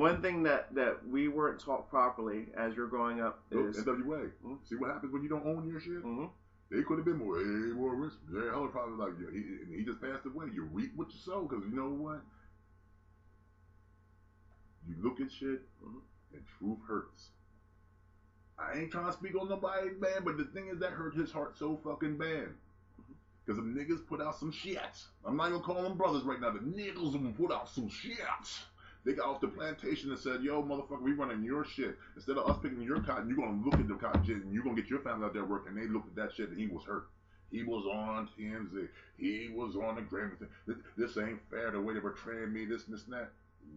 one thing that we weren't taught properly as you're growing up is NWA. Mm-hmm. See what happens when you don't own your shit? Mm-hmm. They could have been way more rich. Jerry Heller probably like, yeah, he just passed away. You reap what you sow, because you know what? You look at shit, and truth hurts. I ain't trying to speak on nobody, man, but the thing is that hurt his heart so fucking bad. Because them niggas put out some shit. I'm not gonna call them brothers right now. The niggas put out some shit. They got off the plantation and said, yo, motherfucker, we running your shit. Instead of us picking your cotton, you're gonna look at the cotton shit and you're gonna get your family out there working. And they looked at that shit and he was hurt. He was on TMZ. He was on the Grammy thing. This ain't fair, the way they're portraying me, this and this and that.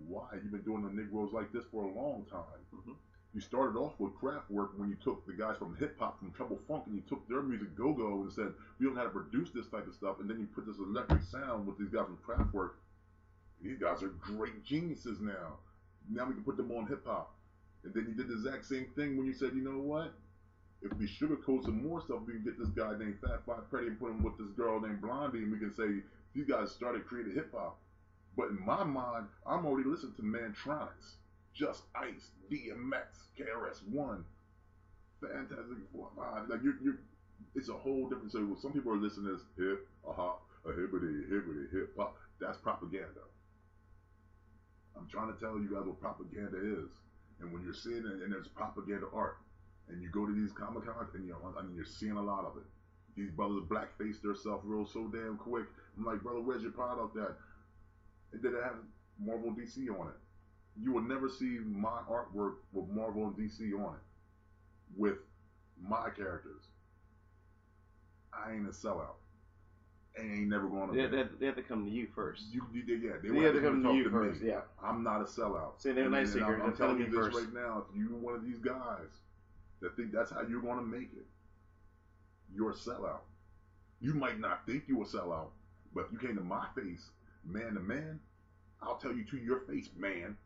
Why? You've been doing the Negroes like this for a long time. You started off with Kraftwerk when you took the guys from hip hop, from Trouble Funk, and you took their music go-go and said, we don't know how to produce this type of stuff, and then you put this electric sound with these guys from Kraftwerk. These guys are great geniuses now. Now we can put them on hip hop. And then you did the exact same thing when you said, you know what? If we sugarcoat some more stuff, we can get this guy named Fat Five Freddy and put him with this girl named Blondie, and we can say, these guys started creating hip hop. But in my mind, I'm already listening to Mantronics, Just Ice, DMX, KRS-One, Fantastic Four. Like you're, it's a whole different. So some people are listening to this hip, a hibbity, hip hop. That's propaganda. I'm trying to tell you guys what propaganda is. And when you're seeing it, and there's propaganda art, and you go to these Comic Cons, and you're seeing a lot of it. These brothers blackface themselves real so damn quick. I'm like, brother, where's your product at? And then it has Marvel and DC on it. You will never see my artwork with Marvel and DC on it, with my characters. I ain't a sellout. And ain't never going to be. They have to come to you first. They have to come to you first. Me. Yeah. I'm not a sellout. See, they're nice. I'm telling you this right now. If you're one of these guys that think that's how you're going to make it, you're a sellout. You might not think you're a sellout, but if you came to my face, man to man, I'll tell you to your face, man,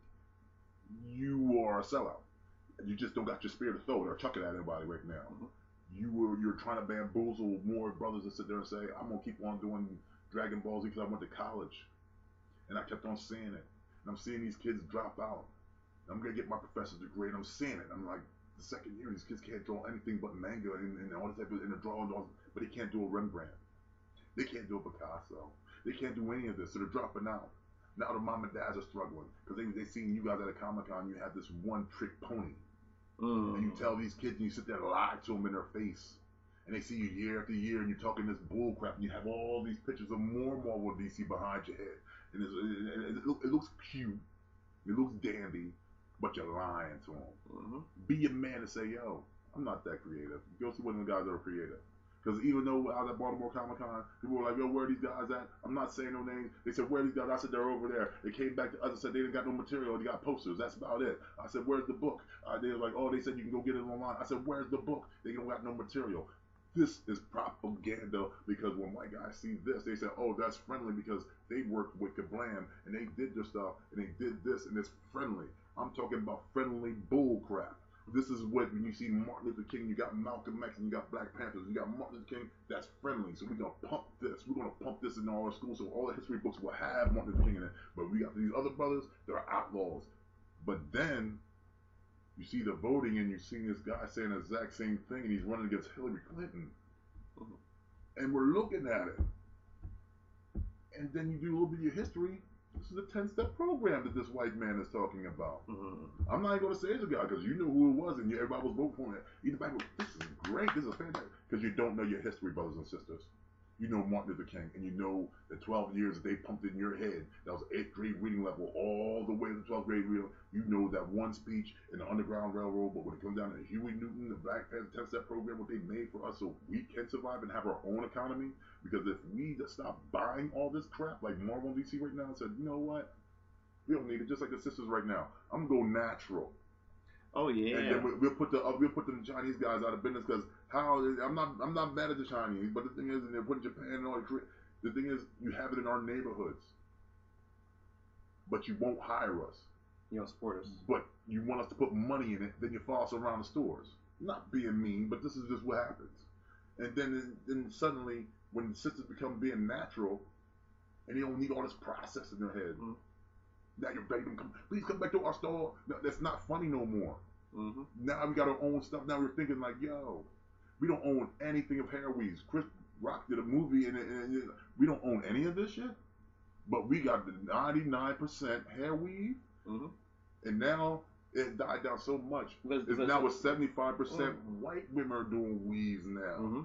you are a sellout. You just don't got your spirit to throw it or chuck it at anybody right now. You're trying to bamboozle more brothers that sit there and say, I'm gonna keep on doing Dragon Ball Z because I went to college, and I kept on seeing it, and I'm seeing these kids drop out. I'm gonna get my professor's degree, and I'm seeing it. I'm like, the second year, these kids can't draw anything but manga and all this type of in the drawing, but they can't do a Rembrandt. They can't do a Picasso. They can't do any of this, so they're dropping out. Now the mom and dads are struggling because they seen you guys at a Comic-Con. You have this one-trick pony. And you tell these kids, and you sit there and lie to them in their face, and they see you year after year, and you're talking this bull crap, and you have all these pictures of more Marvel DC behind your head, and it looks cute, it looks dandy, but you're lying to them. Be a man and say, yo, I'm not that creative. Go see one of the guys that are creative. Because even though I was at Baltimore Comic Con, people were like, yo, where are these guys at? I'm not saying no names. They said, where are these guys? I said, they're over there. They came back to us and said they didn't got no material. They got posters. That's about it. I said, where's the book? They were like, oh, they said you can go get it online. I said, where's the book? They don't got no material. This is propaganda, because when white guys see this, they say, oh, that's friendly because they worked with Kablam and they did their stuff and they did this and it's friendly. I'm talking about friendly bull crap. This is what, when you see Martin Luther King, you got Malcolm X, and you got Black Panthers, you got Martin Luther King, that's friendly. So we're going to pump this. We're going to pump this in all our schools, so all the history books will have Martin Luther King in it. But we got these other brothers that are outlaws. But then you see the voting, and you're seeing this guy saying the exact same thing, and he's running against Hillary Clinton. And we're looking at it. And then you do a little bit of your history. This is a 10-step program that this white man is talking about. I'm not even going to say it's a guy, because you knew who it was, and everybody was voting for it. Either back, this is great, this is fantastic, because you don't know your history, brothers and sisters. You know Martin Luther King, and you know the 12 years that they pumped in your head. That was 8th grade reading level, all the way to 12th grade reading. You know that one speech in the Underground Railroad, but when it comes down to Huey Newton, the Black Panther 10-step program, what they made for us so we can survive and have our own economy. Because if we just stop buying all this crap, like Marvel and DC right now, and said, you know what, we don't need it, just like the sisters right now. I'm gonna go natural. Oh yeah. And then we'll put the Chinese guys out of business, because I'm not mad at the Chinese, but the thing is, and they're putting Japan and all the thing is, you have it in our neighborhoods, but you won't hire us. You don't support us. But you want us to put money in it, then you follow us around the stores. Not being mean, but this is just what happens. And then suddenly, when the sisters become being natural, and they don't need all this process in their head, Now you're begging them, please come back to our store. No, that's not funny no more. Mm-hmm. Now we got our own stuff. Now we're thinking like, yo, we don't own anything of Hair Weaves. Chris Rock did a movie and we don't own any of this shit. But we got the 99% hair weave, mm-hmm. and now it died down so much. It's now with 75% white women are doing weaves now. Mm-hmm.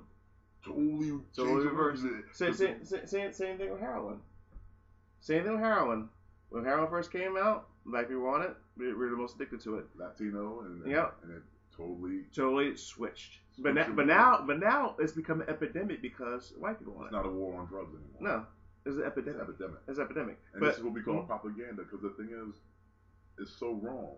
Totally reverse. Same thing with heroin. Same thing with heroin. When heroin first came out, black people on it. We were the most addicted to it. Latino and it totally switched. But now it's become an epidemic because white people want it. It's not a war on drugs anymore. No. It's an epidemic. It's an epidemic. And this is what we call propaganda, because the thing is, it's so wrong.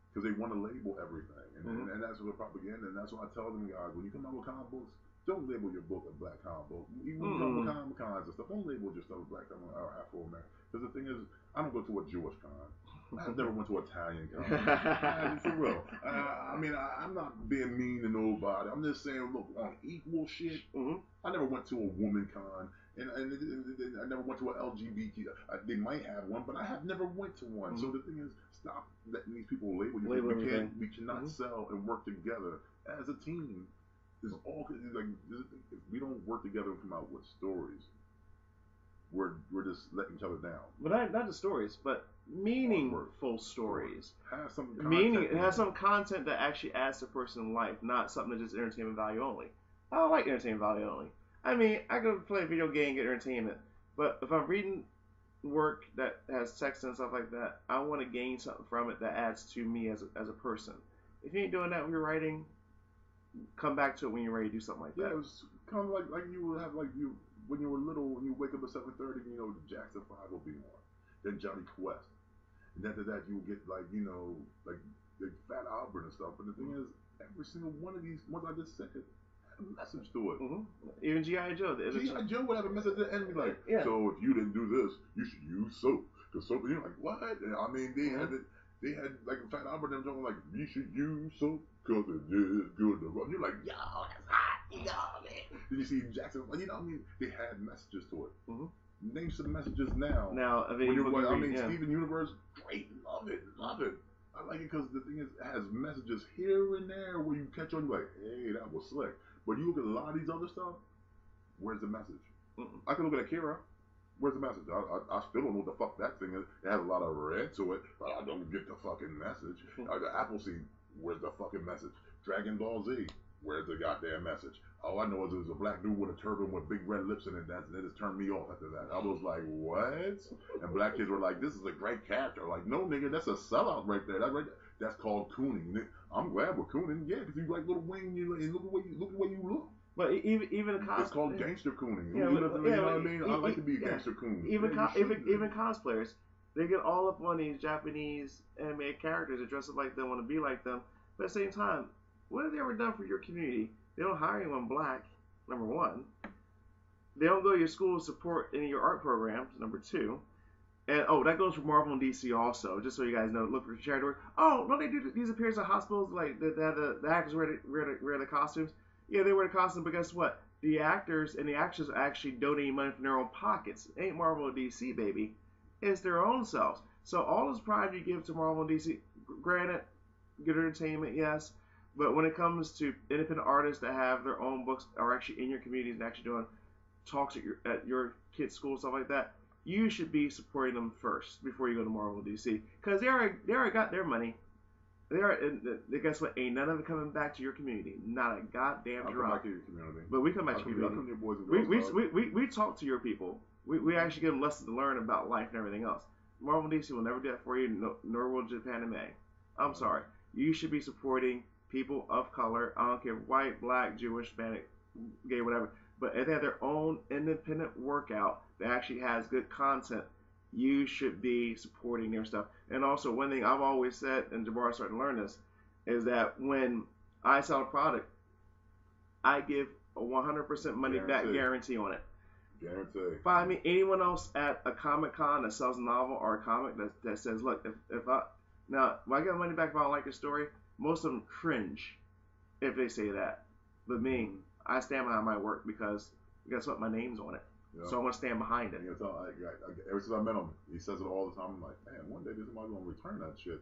Because they want to label everything. And that's what propaganda, and that's why I tell them, guys, when you come out with comic books, don't label your book a black comic book. Even when you come with Comic Cons and stuff, don't label your stuff a black comic or Afro-American. Because the thing is, I don't go to a Jewish con. I've never went to an Italian con. For real. I mean, I'm not being mean to nobody. I'm just saying, look, on equal shit, I never went to a woman con. And I never went to an LGBT. They might have one, but I have never went to one. So the thing is, stop letting these people label you. We cannot sell and work together as a team. It's all like if we don't work together and come out with stories, we're just letting each other down. But not just stories, but meaningful stories. Have some content. Have some content that actually adds to a person's life, not something that's just entertainment value only. I don't like entertainment value only. I mean, I go play a video game and get entertainment, but if I'm reading work that has text and stuff like that, I want to gain something from it that adds to me as a person. If you ain't doing that when you're writing, come back to it when you're ready to do something like that. Yeah, it was kind of like you would have when you were little, when you wake up at 7:30, Jackson 5 will be on, then Johnny Quest, and after that you will get like Fat Albert and stuff. But the thing is, every single one of these ones I just said had a message to it. Even G.I. Joe. G.I. Joe would have a message at the end, be like, so if you didn't do this, you should use soap. Because soap, you're like, what? And, I mean, they had like Fat Albert and them talking like, you should use soap because it is good to run. You're like, yo, that's hot, man. Did you see Jackson? I mean, they had messages to it. Name some messages now. I mean, Steven Universe, great, love it. I like it because the thing is, it has messages here and there where you catch on, you're like, hey, that was slick. But you look at a lot of these other stuff, where's the message? I can look at Akira. Where's the message? I still don't know what the fuck that thing is. It has a lot of red to it, but I don't get the fucking message. Appleseed, where's the fucking message? Dragon Ball Z, where's the goddamn message? All I know is there's a black dude with a turban with big red lips in it, and it just turned me off after that. I was like, what? And black kids were like, this is a great character. Like, no, nigga, that's a sellout right there. That's called cooning. I'm glad we're cooning, yeah, because you like Little Wayne, and look the way you look. But even it's called gangster cooning. You know what I mean? I like to be a gangster coon. Even cosplayers, they get all up on these Japanese anime characters that dress up like them, want to be like them. But at the same time, what have they ever done for your community? They don't hire anyone black, number one. They don't go to your school to support any of your art programs, number two. And that goes for Marvel and DC also, just so you guys know. Look for charity work. Oh, don't they do these appearances at hospitals like that? The actors wear the costumes. Yeah, they wear the costume, but guess what? The actors and the actors are actually donating money from their own pockets. It ain't Marvel or DC, baby. It's their own selves. So all this pride you give to Marvel and DC, granted, good entertainment, yes. But when it comes to independent artists that have their own books, are actually in your communities and actually doing talks at your kids' school, stuff like that, you should be supporting them first before you go to Marvel and DC. Because they already got their money. Guess what? Ain't none of it coming back to your community. Not a goddamn drop. Come back to your community. But we come back to your community. We talk to your people. We actually give them lessons to learn about life and everything else. Marvel and DC will never do that for you, nor will Japan and May. I'm sorry. You should be supporting people of color. I don't care, white, black, Jewish, Hispanic, gay, whatever. But if they have their own independent workout that actually has good content, you should be supporting their stuff. And also, one thing I've always said, and Jabbar started to learn this, is that when I sell a product, I give a 100% money back guarantee on it. Guarantee. Find me anyone else at a Comic Con that sells a novel or a comic that says, look, if I get money back if I don't like the story, most of them cringe if they say that. But me, I stand behind my work because guess what? My name's on it. You know? So I'm gonna stand behind it. And ever since I met him, he says it all the time. I'm like, man, one day this somebody's gonna return that shit.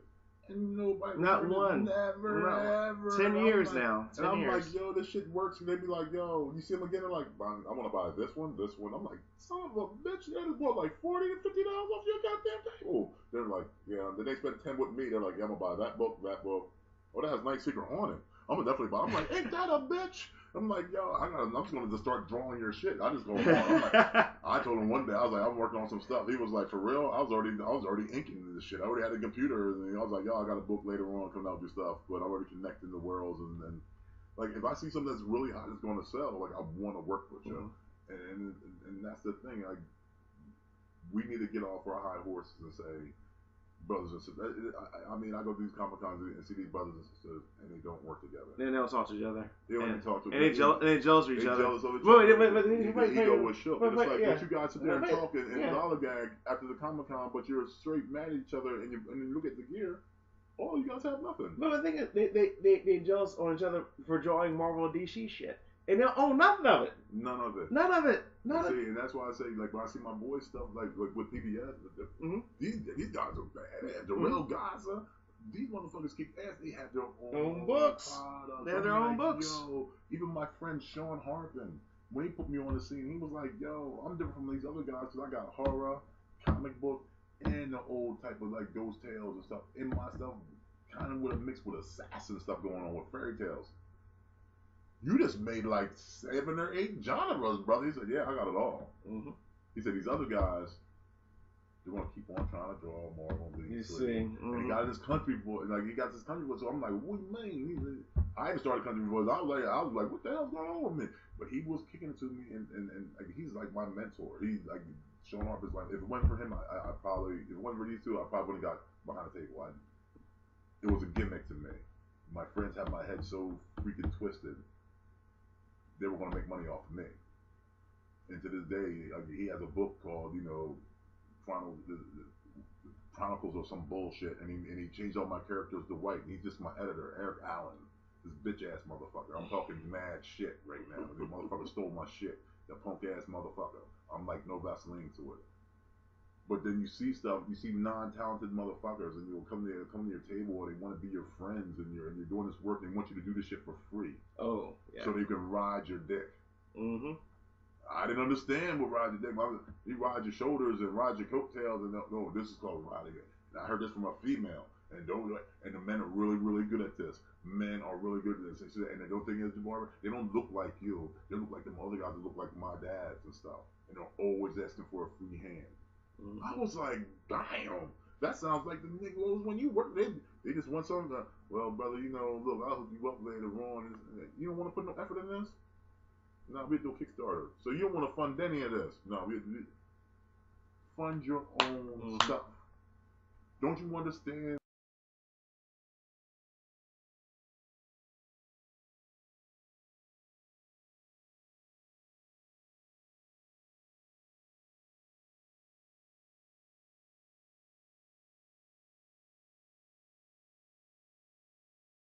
And nobody Not one. Never, ever. 10 years like, now. 10 and I'm years. like, yo, this shit works. And they be like, yo, you see them again? They're like, I want to buy this one. I'm like, son of a bitch, you just bought like $40 to $50 off your goddamn table. They're like, yeah. Then they spent 10 with me. They're like, yeah, I'm gonna buy that book. Oh, that has Night Secret Haunting. I'm gonna definitely buy. I'm like, ain't that a bitch? I'm like, yo, I'm just gonna just start drawing your shit. I just go on. I'm like, I told him one day, I was like, I'm working on some stuff. He was like, for real? I was already inking this shit. I already had a computer, and I was like, yo, I got a book later on coming out with your stuff, but I'm already connecting the worlds, and like, if I see something that's really hot that's going to sell, like, I want to work with you, and that's the thing. Like, we need to get off our high horses and say, brothers and sisters. I mean, I go to these Comic Cons and see these brothers and sisters, and they don't work together. They don't talk to each other. They don't even talk to each other. And they jealous of each other. Jealous of each other. But the ego was shook. It's like, yeah. don't you guys sit there and talk and lollygag after the Comic Con, but you're straight mad at each other, and you look at the gear. Oh, you guys have nothing. But the thing is, they jealous on each other for drawing Marvel and DC shit. And they don't own nothing of it. None of it. And that's why I say, like, when I see my boys stuff, like with PBS, these guys are bad. The real guys, these motherfuckers kick ass. They have their own books. Products. They have their own books. Yo, even my friend Sean Harpin, when he put me on the scene, he was like, yo, I'm different from these other guys because I got horror, comic book, and the old type of, like, Ghost Tales and stuff in my stuff, kind of with a mix with assassin stuff going on with fairy tales. You just made like 7 or 8 genres, brother. He said, yeah, I got it all. He said, these other guys, they're going to keep on trying to draw Marvel. You see. And he got this country boy. Like, he got this country boy. So I'm like, what do you mean? I even started country boys. I was like, what the hell's going on with me? But he was kicking it to me, and like, he's like my mentor. He's like, Sean Harper's like, if it wasn't for him, I probably, if it wasn't for these two, I probably wouldn't have got behind the table. It was a gimmick to me. My friends had my head so freaking twisted. They were going to make money off of me. And to this day, he has a book called, Chronicles of some bullshit, and he changed all my characters to white. And he's just my editor, Eric Allen, this bitch ass motherfucker. I'm talking mad shit right now. The motherfucker stole my shit. That punk ass motherfucker. I'm like no Vaseline to it. But then you see stuff, you see non-talented motherfuckers, and you'll come to your table, and they want to be your friends, and you're doing this work, and they want you to do this shit for free. Oh, yeah. So they can ride your dick. I didn't understand what ride your dick. He rides your shoulders and rides your coattails, and no, this is called riding it. And I heard this from a female, and the men are really, really good at this. Men are really good at this, and the thing is, Barbara, they don't look like you. They look like them other guys that look like my dads and stuff, and they're always asking for a free hand. I was like, damn, that sounds like the niggas when you work. They just want something. Well, brother, look, I'll hook you up later on. You don't want to put no effort in this? No, we do Kickstarter. So you don't want to fund any of this? No, we fund your own stuff. Don't you understand?